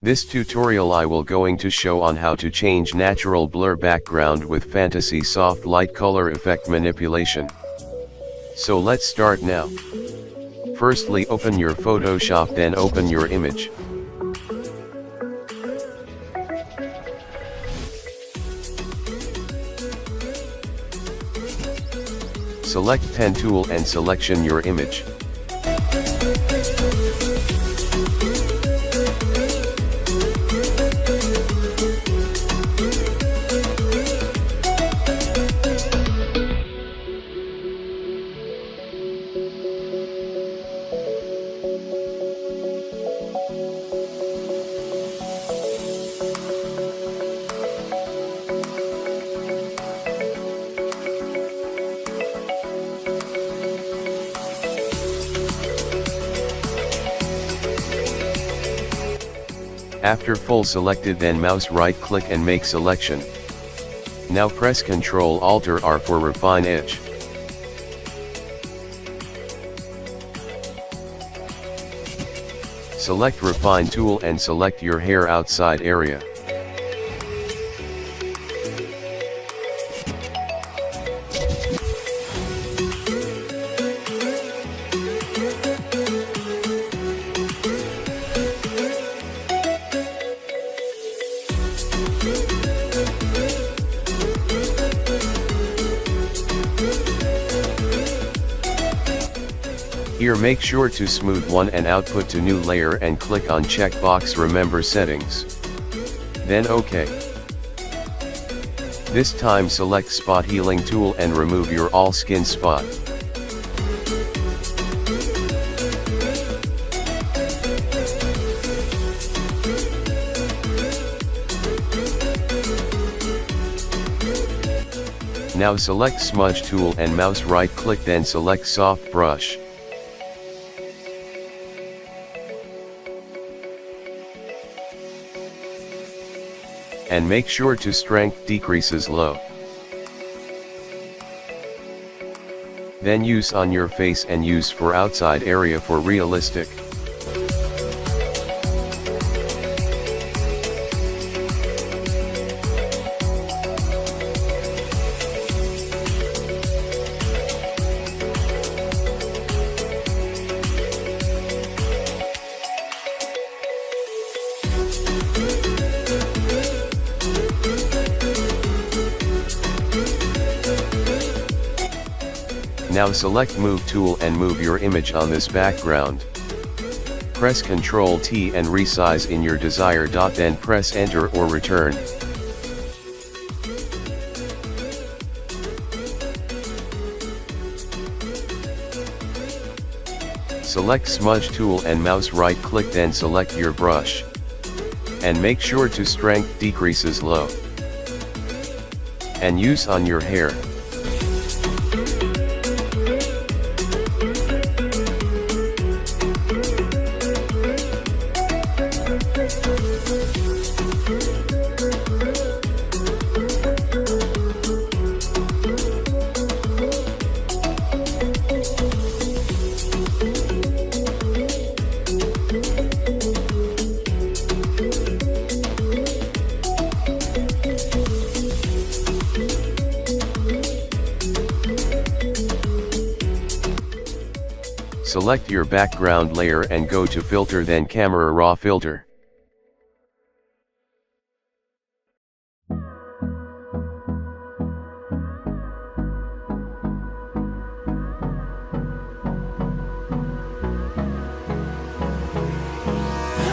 This tutorial I will going to show on how to change natural blur background with fantasy soft light color effect manipulation. So let's start now. Firstly open your Photoshop, then open your image. Select pen tool and selection your image. After full selected, then mouse right click and make selection. Now press Ctrl Alt R for refine edge. Select refine tool and select your hair outside area. Here make sure to smooth one and output to new layer and click on checkbox remember settings. Then OK. This time select spot healing tool and remove your all skin spot. Now select smudge tool and mouse right click, then select soft brush. And make sure to strength decreases low. Then use on your face and use for outside area for realistic. Now select move tool and move your image on this background. Press Ctrl T and resize in your desired dot, then press enter or return. Select smudge tool and mouse right click, then select your brush. And make sure to strength decreases low. And use on your hair. Select your background layer and go to filter, then camera raw filter.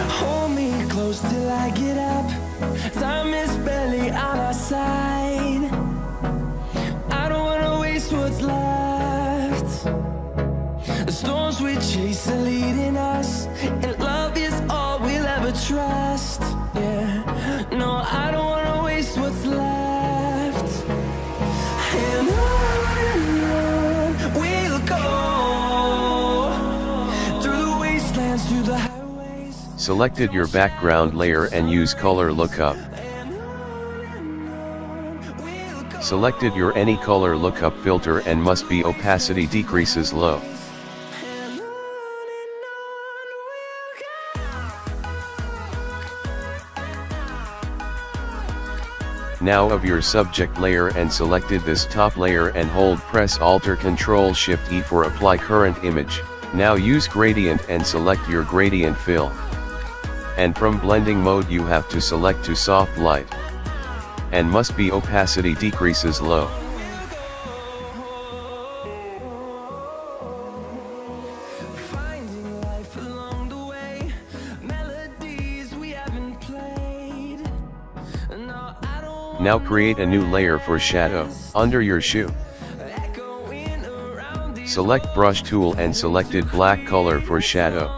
Hold me close till I get up. Time is barely on our side. I don't wanna waste what's left. The storms we chase are leading us, and love is all we'll ever trust. Yeah, no, I don't wanna waste what's left. And on we'll go, through the wastelands, through the highways. Selected your background layer and use color lookup. Selected your any color lookup filter and must be opacity decreases low. Now of your subject layer and selected this top layer and hold press Alt Ctrl Shift E for apply current image. Now use gradient and select your gradient fill. And from blending mode you have to select to soft light. And must be opacity decreases low. Now create a new layer for shadow, under your shoe. Select brush tool and selected black color for shadow.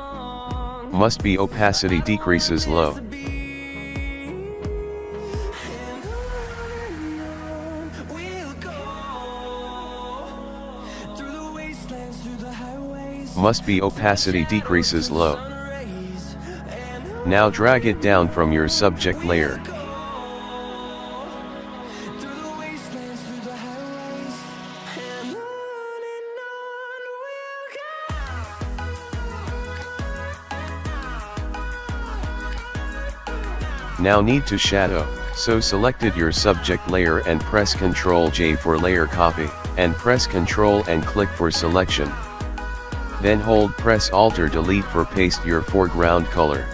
Must be opacity decreases low. Must be opacity decreases low. Now drag it down from your subject layer. Now need to shadow, so selected your subject layer and press Ctrl J for layer copy, and press Ctrl and click for selection. Then hold press Alt Delete for paste your foreground color.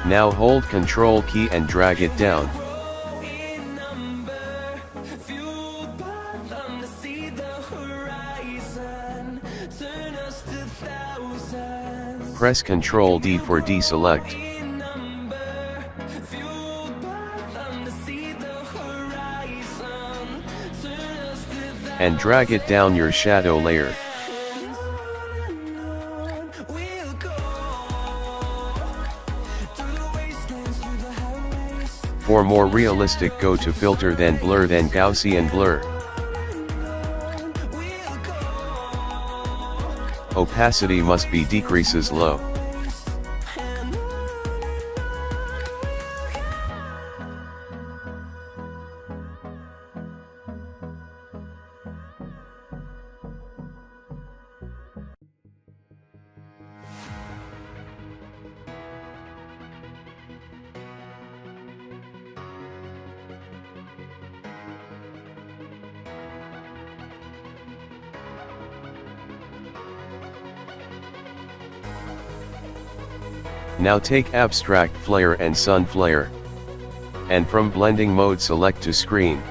Now hold Ctrl key and drag it down. Press Ctrl D for deselect. And drag it down your shadow layer. For more realistic, go to filter then blur then Gaussian blur. Opacity must be decreases low. Now take abstract flare and sun flare. And from blending mode select to screen.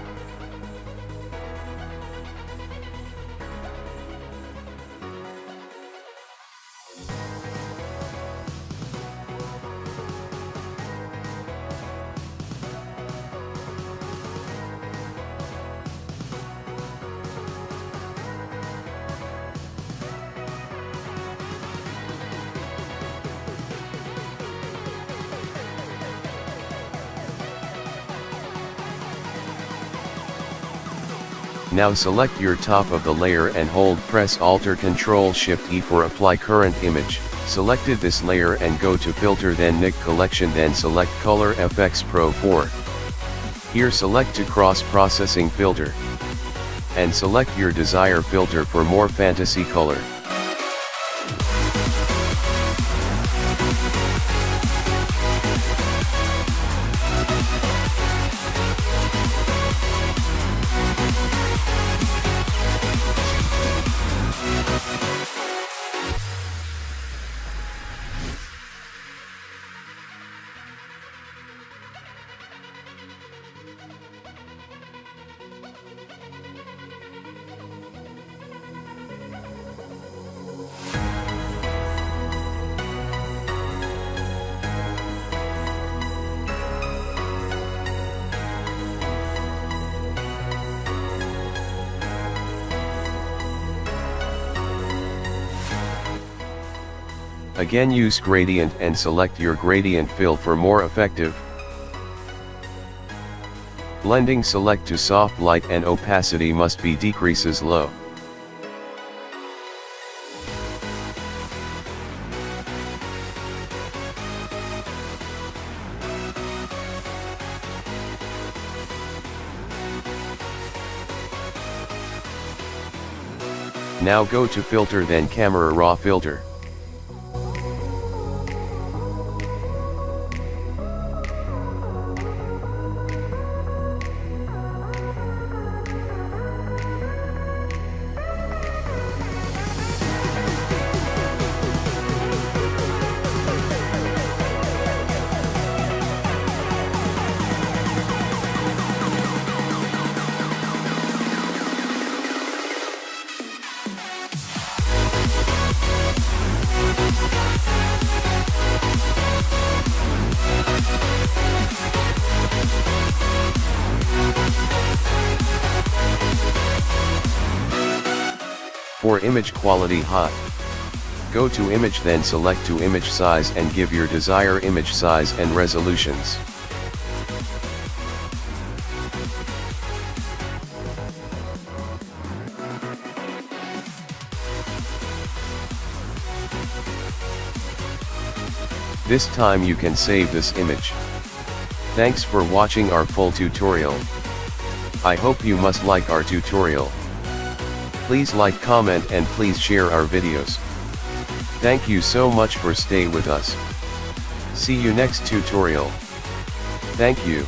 Now select your top of the layer and hold press Alt Ctrl Shift E for apply current image. Selected this layer and go to filter then Nik collection then select Color FX Pro 4. Here select to cross processing filter. And select your desired filter for more fantasy color. Again use gradient and select your gradient fill for more effective. Blending select to soft light and opacity must be decreases low. Now go to filter then camera raw filter. For image quality high, go to image, then select to image size and give your desired image size and resolutions. This time you can save this image. Thanks for watching our full tutorial. I hope you must like our tutorial. Please like, comment and please share our videos. Thank you so much for stay with us. See you next tutorial. Thank you.